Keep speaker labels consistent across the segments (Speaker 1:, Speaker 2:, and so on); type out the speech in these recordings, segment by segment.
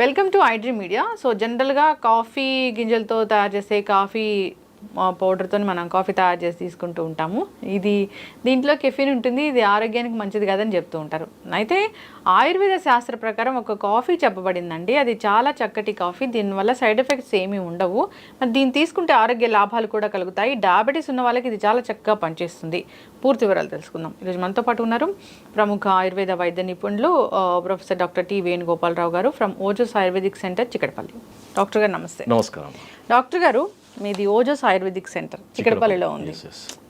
Speaker 1: Welcome to iDream media. So జనరల్గా coffee గింజలతో తయారు చేసే కాఫీ పౌడర్తో మనం కాఫీ తయారు చేసి తీసుకుంటూ ఉంటాము. దీంట్లో కెఫిన్ ఉంటుంది, ఇది ఆరోగ్యానికి మంచిది కాదని చెప్తూ ఉంటారు. అయితే ఆయుర్వేద శాస్త్ర ప్రకారం ఒక కాఫీ చెప్పబడిందండి, అది చాలా చక్కటి కాఫీ, దీనివల్ల సైడ్ ఎఫెక్ట్స్ ఏమీ ఉండవు. మరి దీన్ని తీసుకుంటే ఆరోగ్య లాభాలు కూడా కలుగుతాయి. డయాబెటీస్ ఉన్న వాళ్ళకి ఇది చాలా చక్కగా పనిచేస్తుంది. పూర్తి వివరాలు తెలుసుకుందాం. ఈరోజు మనతో పాటు ఉన్నారు ప్రముఖ ఆయుర్వేద వైద్య నిపుణులు ప్రొఫెసర్ డాక్టర్ టి వేణుగోపాలరావు గారు from Ojas Ayurvedic centre, Chikkadpally. Doctor గారు నమస్తే.
Speaker 2: నమస్కారం.
Speaker 1: డాక్టర్ గారు, మీది ఓజస్ ఆయుర్వేదిక్ సెంటర్ చిక్కడపల్లిలో ఉంది.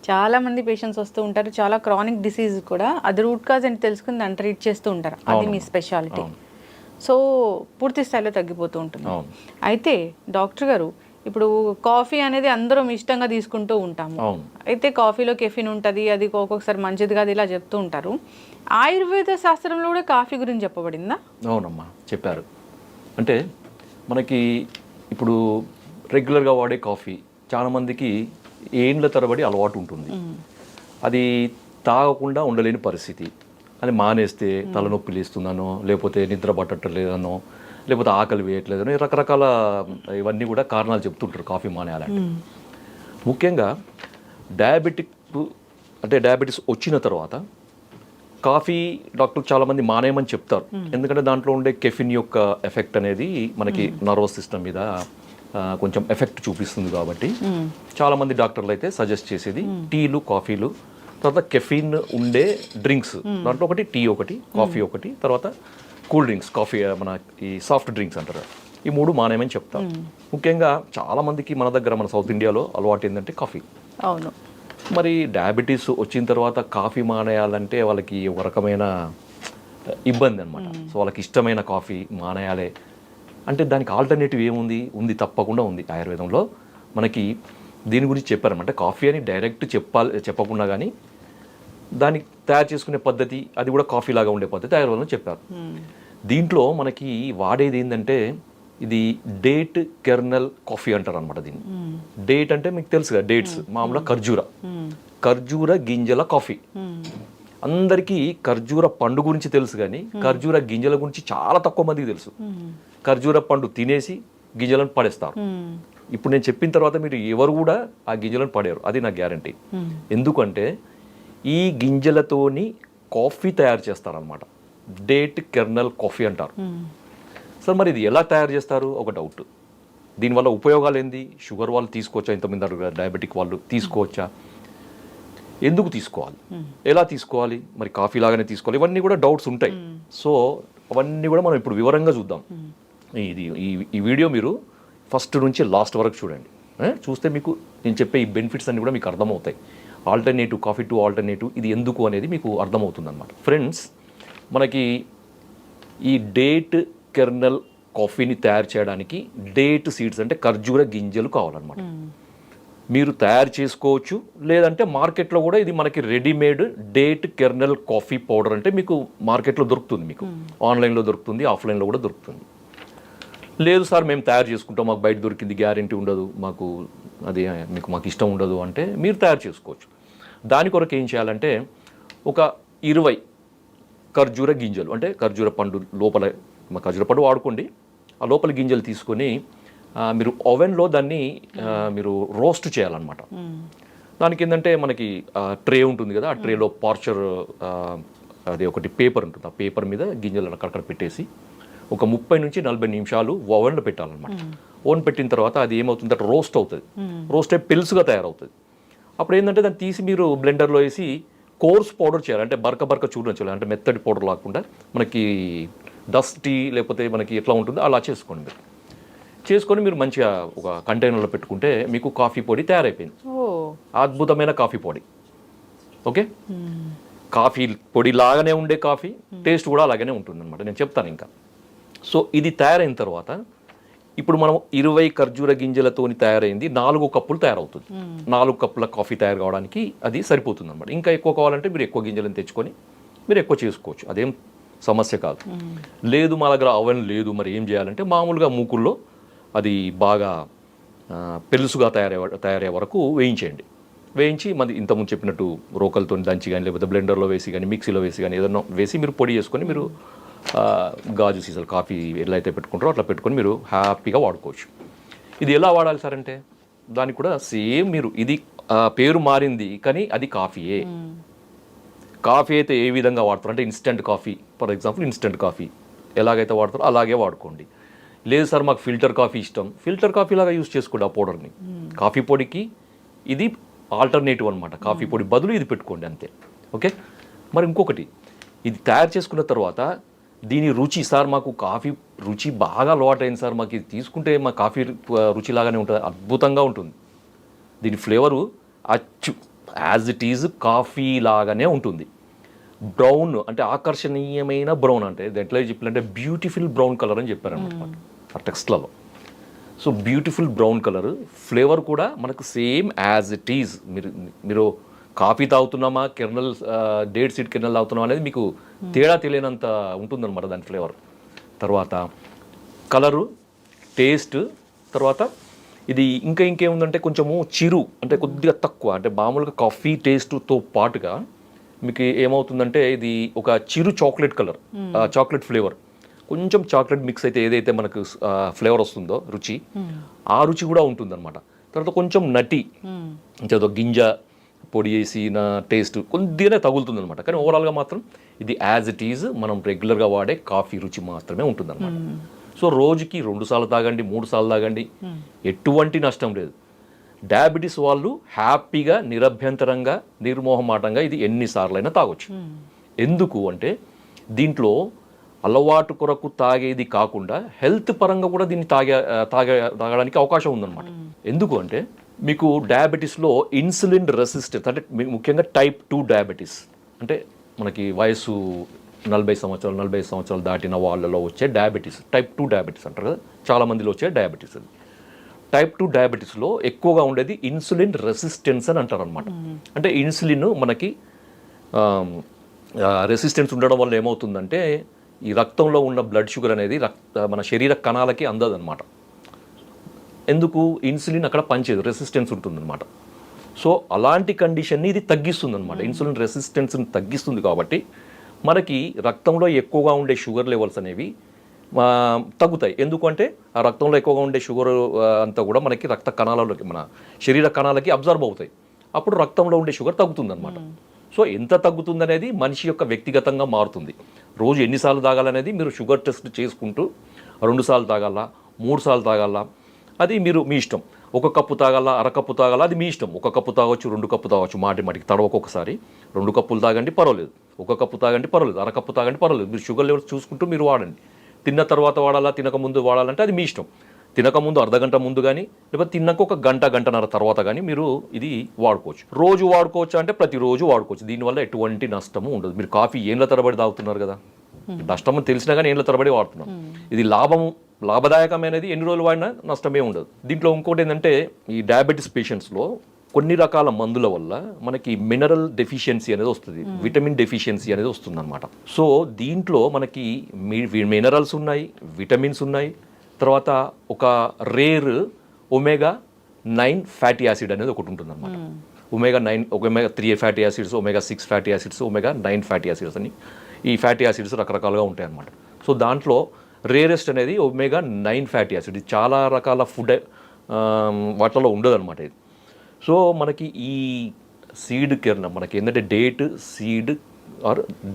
Speaker 1: చాలా మంది పేషెంట్స్ వస్తూ ఉంటారు, చాలా క్రానిక్ డిసీజ్ కూడా, అది రూట్ కాజ్ అని తెలుసుకుని దాన్ని ట్రీట్ చేస్తూ ఉంటారు. అది మీ స్పెషాలిటీ. సో పూర్తి స్థాయిలో తగ్గిపోతూ ఉంటుంది. అయితే డాక్టర్ గారు, ఇప్పుడు కాఫీ అనేది అందరం ఇష్టంగా తీసుకుంటూ ఉంటాము. అయితే కాఫీలో కెఫిన్ ఉంటుంది, అది ఒక్కొక్కసారి మంచిది కాదు, ఇలా చెప్తూ ఉంటారు. ఆయుర్వేద శాస్త్రంలో కూడా కాఫీ గురించి చెప్పబడిందా?
Speaker 2: అవునమ్మా, చెప్పారు. అంటే మనకి ఇప్పుడు రెగ్యులర్గా వాడే కాఫీ చాలామందికి ఏండ్ల తరబడి అలవాటు ఉంటుంది. అది తాగకుండా ఉండలేని పరిస్థితి. అది మానేస్తే తలనొప్పి లేస్తుందనో, లేకపోతే నిద్ర పట్టట్లేదనో, లేకపోతే ఆకలి వేయట్లేదనో, రకరకాల ఇవన్నీ కూడా కారణాలు చెప్తుంటారు కాఫీ మానేయాలంటే. ముఖ్యంగా డయాబెటీస్ వచ్చిన తర్వాత కాఫీ డాక్టర్లు చాలామంది మానేయమని చెప్తారు. ఎందుకంటే దాంట్లో ఉండే కెఫిన్ యొక్క ఎఫెక్ట్ అనేది మనకి నర్వస్ సిస్టమ్ మీద కొంచెం ఎఫెక్ట్ చూపిస్తుంది. కాబట్టి చాలామంది డాక్టర్లు అయితే సజెస్ట్ చేసేది టీలు, కాఫీలు, తర్వాత కెఫిన్ ఉండే డ్రింక్స్, దాంట్లో ఒకటి టీ, ఒకటి కాఫీ, ఒకటి తర్వాత కూల్ డ్రింక్స్, కాఫీ మన ఈ సాఫ్ట్ డ్రింక్స్ అంటారు, ఈ మూడు మానేయమని చెప్తారు. ముఖ్యంగా చాలామందికి మన సౌత్ ఇండియాలో అలవాటు ఏంటంటే కాఫీ.
Speaker 1: అవును.
Speaker 2: మరి డయాబెటీస్ వచ్చిన తర్వాత కాఫీ మానేయాలంటే వాళ్ళకి ఒక రకమైన ఇబ్బంది అనమాట. సో వాళ్ళకి ఇష్టమైన కాఫీ మానేయాలి అంటే దానికి ఆల్టర్నేటివ్ ఏముంది? తప్పకుండా ఉంది. ఆయుర్వేదంలో మనకి దీని గురించి చెప్పారన్నమాట. కాఫీ అని డైరెక్ట్ చెప్పకుండా కానీ దాన్ని తయారు చేసుకునే పద్ధతి, అది కూడా కాఫీ లాగా ఉండే పద్ధతి ఆయుర్వేదంలో చెప్పారు. దీంట్లో మనకి వాడేది ఏంటంటే ఇది డేట్ కెర్నల్ కాఫీ అంటారు అనమాట. దీన్ని డేట్ అంటే మీకు తెలుసు కదా, డేట్స్ మామూలుగా ఖర్జూర గింజల కాఫీ. అందరికీ ఖర్జూర పండు గురించి తెలుసు కానీ ఖర్జూర గింజల గురించి చాలా తక్కువ మందికి తెలుసు. ఖర్జూర పండు తినేసి గింజలను పడేస్తారు. ఇప్పుడు నేను చెప్పిన తర్వాత మీరు ఎవరు కూడా ఆ గింజలను పడేరు, అది నా గ్యారంటీ. ఎందుకంటే ఈ గింజలతోని కాఫీ తయారు చేస్తారనమాట. డేట్ కెర్నల్ కాఫీ అంటారు. సార్ మరి ఇది ఎలా తయారు చేస్తారు? ఒక డౌట్. దీనివల్ల ఉపయోగాలు ఏంది? షుగర్ వాళ్ళు తీసుకోవచ్చా? ఇంతమంది డయాబెటిక్ వాళ్ళు తీసుకోవచ్చా? ఎందుకు తీసుకోవాలి? ఎలా తీసుకోవాలి? మరి కాఫీ లాగానే తీసుకోవాలి? ఇవన్నీ కూడా డౌట్స్ ఉంటాయి. సో అవన్నీ కూడా మనం ఇప్పుడు వివరంగా చూద్దాం. ఈ వీడియో మీరు ఫస్ట్ నుంచి లాస్ట్ వరకు చూడండి. చూస్తే మీకు నేను చెప్పే ఈ బెనిఫిట్స్ అన్నీ కూడా మీకు అర్థమవుతాయి. ఆల్టర్నేటివ్, కాఫీ టు ఆల్టర్నేటివ్ ఇది ఎందుకు అనేది మీకు అర్థమవుతుంది అనమాట. ఫ్రెండ్స్, మనకి ఈ డేట్ కెర్నల్ కాఫీని తయారు చేయడానికి డేట్ సీడ్స్ అంటే ఖర్జూర గింజలు కావాలన్నమాట. మీరు తయారు చేసుకోవచ్చు, లేదంటే మార్కెట్లో కూడా ఇది మనకి readymade date kernel coffee powder అంటే మీకు మార్కెట్లో దొరుకుతుంది. మీకు ఆన్లైన్లో దొరుకుతుంది, ఆఫ్లైన్లో కూడా దొరుకుతుంది. లేదు సార్ మేము తయారు చేసుకుంటాం, మాకు బయట దొరికింది గ్యారెంటీ ఉండదు, మాకు ఇష్టం ఉండదు అంటే మీరు తయారు చేసుకోవచ్చు. దాని కొరకు ఏం చేయాలంటే ఒక 20 ఖర్జూర గింజలు అంటే ఖర్జూర పండు లోపల, ఖర్జూర పండు వాడుకోండి, ఆ లోపల గింజలు తీసుకొని మీరు ఓవెన్లో దాన్ని మీరు రోస్ట్ చేయాలన్నమాట. దానికి ఏంటంటే మనకి ట్రే ఉంటుంది కదా, ఆ ట్రేలో పార్చర్ అది ఒకటి పేపర్ ఉంటుంది, ఆ పేపర్ మీద గింజలను అక్కడక్కడ పెట్టేసి ఒక 30 నుంచి 40 నిమిషాలు ఓవెన్లో పెట్టాలన్నమాట. ఓవెన్ పెట్టిన తర్వాత అది ఏమవుతుంది అంటే రోస్ట్ అవుతుంది. రోస్ట్ అయి పెలుసుగా తయారవుతుంది. అప్పుడు ఏంటంటే దాన్ని తీసి మీరు బ్లెండర్లో వేసి కోర్స్ పౌడర్ చేయాలి. అంటే బరక చూడడం చేయాలి, అంటే మెత్తటి పౌడర్ లాకుండా మనకి డస్టీ లేకపోతే మనకి ఎట్లా ఉంటుందో అలా చేసుకోండి. మీరు మంచిగా ఒక కంటైనర్లో పెట్టుకుంటే మీకు కాఫీ పొడి తయారైపోయింది. అద్భుతమైన కాఫీ పొడి. ఓకే, కాఫీ పొడి లాగానే ఉండే కాఫీ టేస్ట్ కూడా అలాగనే ఉంటుంది అనమాట. నేను చెప్తాను ఇంకా. సో ఇది తయారైన తర్వాత ఇప్పుడు మనం 20 ఖర్జూర గింజలతోని తయారైంది 4 కప్పులు తయారవుతుంది. 4 కప్పుల కాఫీ తయారు కావడానికి అది సరిపోతుంది అనమాట. ఇంకా ఎక్కువ కావాలంటే మీరు ఎక్కువ గింజలను తెచ్చుకొని మీరు ఎక్కువ చేసుకోవచ్చు, అదేం సమస్య కాదు. లేదు మా దగ్గర అవన్ లేదు, మరి ఏం చేయాలంటే మామూలుగా మూకుల్లో అది బాగా పెలుసుగా తయారయ్యే వరకు వేయించి మరి ఇంతకుముందు చెప్పినట్టు రోకలతో దంచి కానీ లేకపోతే బ్లెండర్లో వేసి కానీ మిక్సీలో వేసి కానీ ఏదన్నా వేసి మీరు పొడి చేసుకొని మీరు గాజు సీసాలు కాఫీ ఎలా అయితే పెట్టుకుంటారో అట్లా పెట్టుకొని మీరు హ్యాపీగా వాడుకోవచ్చు. ఇది ఎలా వాడాలి సార్ అంటే దానికి కూడా సేమ్ మీరు ఇది పేరు మారింది కానీ అది కాఫీయే. కాఫీ అయితే ఏ విధంగా వాడతారు అంటే instant coffee, for example instant coffee ఎలాగైతే వాడతారో అలాగే వాడుకోండి. లేదు సార్ మాకు ఫిల్టర్ కాఫీ ఇష్టం, ఫిల్టర్ కాఫీ లాగా యూస్ చేసుకోండి ఆ పౌడర్ని. కాఫీ పొడికి ఇది ఆల్టర్నేటివ్ అనమాట, కాఫీ పొడి బదులు ఇది పెట్టుకోండి అంతే. ఓకే, మరి ఇంకొకటి ఇది తయారు చేసుకున్న తర్వాత దీని రుచి, సార్ మాకు కాఫీ రుచి బాగా అలవాటైంది సార్, మాకు ఇది తీసుకుంటే మా కాఫీ రుచిలాగానే ఉంటుంది, అద్భుతంగా ఉంటుంది. దీని ఫ్లేవరు అచ్చు యాజ్ ఇట్ ఈజ్ కాఫీ లాగానే ఉంటుంది. బ్రౌన్ అంటే ఆకర్షణీయమైన బ్రౌన్, అంటే ఎట్లా చెప్పాలంటే బ్యూటిఫుల్ బ్రౌన్ కలర్ అని చెప్పారనమాట ఆ టెక్స్ట్లలో. So beautiful brown colour, flavour కూడా మనకు సేమ్ యాజ్ ఇట్ ఈజ్. మీరు కాఫీ తాగుతున్నామా కెర్నల్ డేట్ సీడ్ కెర్నల్ తాగుతున్నామా అనేది మీకు తేడా తెలియనంత ఉంటుందన్నమాట దాని ఫ్లేవర్. తర్వాత కలరు, టేస్ట్, తర్వాత ఇది ఇంకేముందంటే కొంచెము చిరు అంటే కొద్దిగా తక్కువ, అంటే మామూలుగా కాఫీ టేస్ట్తో పాటుగా మీకు ఏమవుతుందంటే ఇది ఒక చిరు చాక్లెట్ కలర్, చాక్లెట్ ఫ్లేవర్, కొంచెం చాక్లెట్ మిక్స్ అయితే ఏదైతే మనకు ఫ్లేవర్ వస్తుందో రుచి, ఆ రుచి కూడా ఉంటుందన్నమాట. తర్వాత కొంచెం నటి అంటే గింజ పొడి వేసిన టేస్ట్ కొద్దిగానే తగులుతుంది అనమాట. కానీ ఓవరాల్గా మాత్రం ఇది యాజ్ ఇట్ ఈజ్ మనం రెగ్యులర్గా వాడే కాఫీ రుచి మాత్రమే ఉంటుందన్నమాట. సో రోజుకి 2 సార్లు తాగండి, 3 సార్లు తాగండి, ఎటువంటి నష్టం లేదు. డయాబెటీస్ వాళ్ళు హ్యాపీగా నిరభ్యంతరంగా నిర్మోహమాటంగా ఇది ఎన్నిసార్లైనా తాగొచ్చు. ఎందుకు అంటే దీంట్లో అలవాటు కొరకు తాగేది కాకుండా హెల్త్ పరంగా కూడా దీన్ని తాగడానికి అవకాశం ఉందన్నమాట. ఎందుకు అంటే మీకు డయాబెటీస్లో ఇన్సులిన్ రెసిస్టెన్స్ అంటే ముఖ్యంగా టైప్ 2 డయాబెటీస్ అంటే మనకి వయసు 40 సంవత్సరాలు దాటిన వాళ్ళలో వచ్చే డయాబెటీస్, టైప్ 2 డయాబెటీస్ అంటారు కదా, చాలా మందిలో వచ్చే డయాబెటీస్. అది టైప్ 2 డయాబెటీస్లో ఎక్కువగా ఉండేది ఇన్సులిన్ రెసిస్టెన్స్ అని అంటారు అనమాట. అంటే ఇన్సులిన్ మనకి రెసిస్టెన్స్ ఉండడం వల్ల ఏమవుతుందంటే ఈ రక్తంలో ఉన్న బ్లడ్ షుగర్ అనేది మన శరీర కణాలకి అందదన్నమాట. ఎందుకు? ఇన్సులిన్ అక్కడ పనిచేయదు, రెసిస్టెన్స్ ఉంటుందన్నమాట. సో అలాంటి కండిషన్ని ఇది తగ్గిస్తుంది అనమాట. ఇన్సులిన్ రెసిస్టెన్స్ని తగ్గిస్తుంది కాబట్టి మనకి రక్తంలో ఎక్కువగా ఉండే షుగర్ లెవెల్స్ అనేవి తగ్గుతాయి. ఎందుకంటే ఆ రక్తంలో ఎక్కువగా ఉండే షుగర్ అంతా కూడా మనకి రక్త కణాలలోకి, మన శరీర కణాలకి అబ్జర్వ్ అవుతాయి. అప్పుడు రక్తంలో ఉండే షుగర్ తగ్గుతుందన్నమాట. సో ఎంత తగ్గుతుంది అనేది మనిషి యొక్క వ్యక్తిగతంగా మారుతుంది. రోజు ఎన్నిసార్లు తాగాలనేది మీరు షుగర్ టెస్ట్ చేసుకుంటూ 2 సార్లు తాగాల, 3 సార్లు తాగాల, అది మీ ఇష్టం. 1 కప్పు తాగాల, అరకప్పు తాగాల, అది మీ ఇష్టం. 1 కప్పు తాగొచ్చు, 2 కప్పు తాగొచ్చు, మాటికి తడవకొకసారి 2 కప్పులు తాగండి పర్వాలేదు, 1 కప్పు తాగండి పర్వాలేదు, అరకప్పు తాగండి పర్వాలేదు. మీరు షుగర్ లెవెల్స్ చూసుకుంటూ మీరు వాడండి. తిన్న తర్వాత వాడాలా, తినకముందు వాడాలంటే అది మీ ఇష్టం. తినకముందు అర్ధగంట ముందు కానీ, లేకపోతే తిన్నాక 1 గంటన్నర తర్వాత కానీ మీరు ఇది వాడుకోవచ్చు. రోజు వాడుకోవచ్చు అంటే ప్రతిరోజు వాడుకోవచ్చు. దీనివల్ల ఎటువంటి నష్టము ఉండదు. మీరు కాఫీ ఏళ్ళ తరబడి తాగుతున్నారు కదా, నష్టం తెలిసినా కానీ ఏళ్ళ తరబడి వాడుతున్నాం. ఇది లాభదాయకమైనది, ఎన్ని రోజులు వాడినా నష్టమే ఉండదు. దీంట్లో ఇంకోటి ఏంటంటే ఈ డయాబెటీస్ పేషెంట్స్లో కొన్ని రకాల మందుల వల్ల మనకి మినరల్ డెఫిషియన్సీ అనేది వస్తుంది, విటమిన్ డెఫిషియన్సీ అనేది వస్తుంది అనమాట. సో దీంట్లో మనకి మినరల్స్ ఉన్నాయి, విటమిన్స్ ఉన్నాయి, తర్వాత ఒక రేర్ ఒమేగా-9 ఫ్యాటీ యాసిడ్ అనేది ఒకటి ఉంటుంది అనమాట. ఒమేగా-3 ఫ్యాటీ యాసిడ్స్, ఒమేగా-6 fatty acids, omega nine fatty acids అని ఈ ఫ్యాటీ యాసిడ్స్ రకరకాలుగా ఉంటాయి అన్నమాట. సో దాంట్లో రేరెస్ట్ అనేది ఒమేగా-9 ఫ్యాటీ యాసిడ్. ఇది చాలా రకాల ఫుడ్ వాటిలో ఉండదు అనమాట ఇది. సో మనకి ఈ సీడ్ కెర్నల్, మనకి ఏంటంటే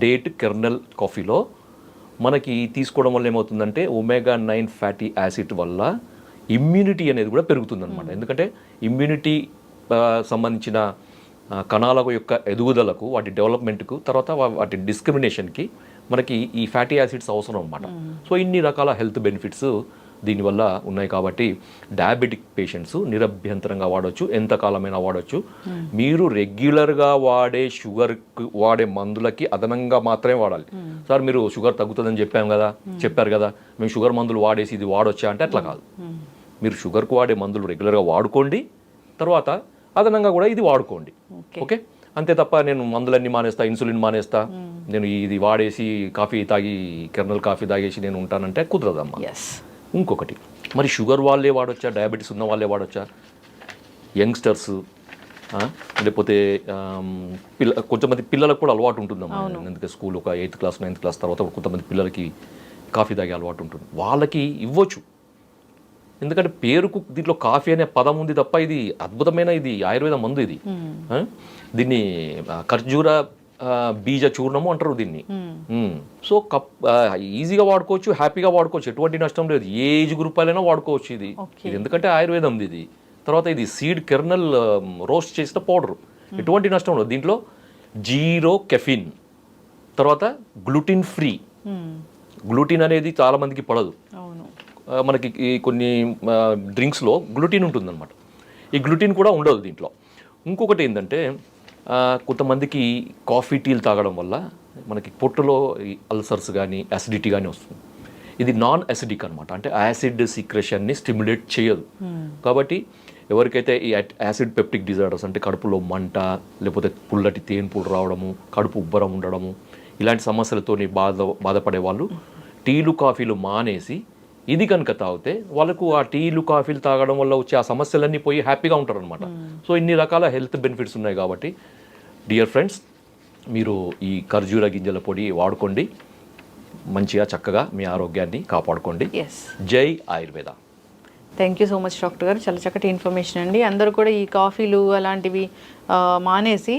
Speaker 2: డేట్ కెర్నల్ కాఫీలో మనకి తీసుకోవడం వల్ల ఏమవుతుందంటే ఒమేగా-9 ఫ్యాటీ యాసిడ్ వల్ల ఇమ్యూనిటీ అనేది కూడా పెరుగుతుందన్నమాట. ఎందుకంటే ఇమ్యూనిటీ సంబంధించిన కణాల యొక్క ఎదుగుదలకు, వాటి డెవలప్మెంట్కు, తర్వాత వాటి డిస్క్రిమినేషన్కి మనకి ఈ ఫ్యాటీ యాసిడ్స్ అవసరం అన్నమాట. సో ఇన్ని రకాల హెల్త్ బెనిఫిట్స్ దీనివల్ల ఉన్నాయి కాబట్టి డయాబెటిక్ పేషెంట్స్ నిరభ్యంతరంగా వాడవచ్చు, ఎంతకాలమైనా వాడవచ్చు. మీరు రెగ్యులర్గా వాడే మందులకి అదనంగా మాత్రమే వాడాలి. సార్ మీరు షుగర్ తగ్గుతుందని చెప్పారు కదా, మేము షుగర్ మందులు వాడేసి ఇది వాడొచ్చా అంటే అట్లా కాదు. మీరు షుగర్కు వాడే మందులు రెగ్యులర్గా వాడుకోండి, తర్వాత అదనంగా కూడా ఇది వాడుకోండి. ఓకే, అంతే తప్ప నేను మందులన్నీ మానేస్తా, ఇన్సులిన్ మానేస్తా, నేను ఇది వాడేసి కెర్నల్ కాఫీ తాగేసి నేను ఉంటానంటే కుదరదమ్మా. ఇంకొకటి, మరి షుగర్ వాళ్ళే వాడొచ్చా, డయాబెటీస్ ఉన్న వాళ్ళే వాడొచ్చా? యంగ్స్టర్స్, లేకపోతే కొంతమంది పిల్లలకు కూడా అలవాటు ఉంటుందమ్మా, ఎందుకంటే స్కూల్ ఒక 8th క్లాస్ 9th క్లాస్ తర్వాత కొంతమంది పిల్లలకి కాఫీ తాగే అలవాటు ఉంటుంది, వాళ్ళకి ఇవ్వచ్చు. ఎందుకంటే పేరుకు దీంట్లో కాఫీ అనే పదం ఉంది తప్ప ఇది అద్భుతమైన ఇది ఆయుర్వేద మందు ఇది. దీన్ని ఖర్జూర బీజ చూర్ణము అంటారు దీన్ని. సో ఈజీగా వాడుకోవచ్చు, హ్యాపీగా వాడుకోవచ్చు, ఎటువంటి నష్టం లేదు. ఏ ఏజ్ గ్రూప్ అయినా వాడుకోవచ్చు ఇది. ఇది ఎందుకంటే ఆయుర్వేదం ఇది. తర్వాత ఇది సీడ్ కెర్నల్ రోస్ట్ చేసిన పౌడర్, ఎటువంటి నష్టం లేదు. దీంట్లో 0 కెఫిన్, తర్వాత గ్లూటిన్ ఫ్రీ. గ్లూటిన్ అనేది చాలా మందికి పడదు. మనకి కొన్ని డ్రింక్స్లో గ్లూటిన్ ఉంటుందన్నమాట, ఈ గ్లూటిన్ కూడా ఉండదు దీంట్లో. ఇంకొకటి ఏంటంటే కొంతమందికి కాఫీ టీలు తాగడం వల్ల మనకి పొట్టులో అల్సర్స్ కానీ యాసిడిటీ కానీ వస్తుంది. ఇది నాన్ యాసిడిక్ అనమాట, అంటే యాసిడ్ సీక్రెషన్ని స్టిమ్యులేట్ చేయదు. కాబట్టి ఎవరికైతే ఈ యాసిడ్ పెప్టిక్ డిజార్డర్స్ అంటే కడుపులో మంట, లేకపోతే పుల్లటి తేన్పుడు రావడము, కడుపు ఉబ్బరం ఉండడము, ఇలాంటి సమస్యలతో బాధపడే వాళ్ళు టీలు కాఫీలు మానేసి ఇది కనుక తాగితే వాళ్ళకు ఆ టీలు కాఫీలు తాగడం వల్ల వచ్చే ఆ సమస్యలన్నీ పోయి హ్యాపీగా ఉంటారు అనమాట. సో ఇన్ని రకాల హెల్త్ బెనిఫిట్స్ ఉన్నాయి. కాబట్టి డియర్ ఫ్రెండ్స్, మీరు ఈ ఖర్జూర గింజల పొడి వాడుకోండి, మంచిగా చక్కగా మీ ఆరోగ్యాన్ని కాపాడుకోండి. జై Ayurveda.
Speaker 1: Thank you so much doctor గారు, చాలా చక్కటి ఇన్ఫర్మేషన్ అండి. అందరూ కూడా ఈ కాఫీలు అలాంటివి మానేసి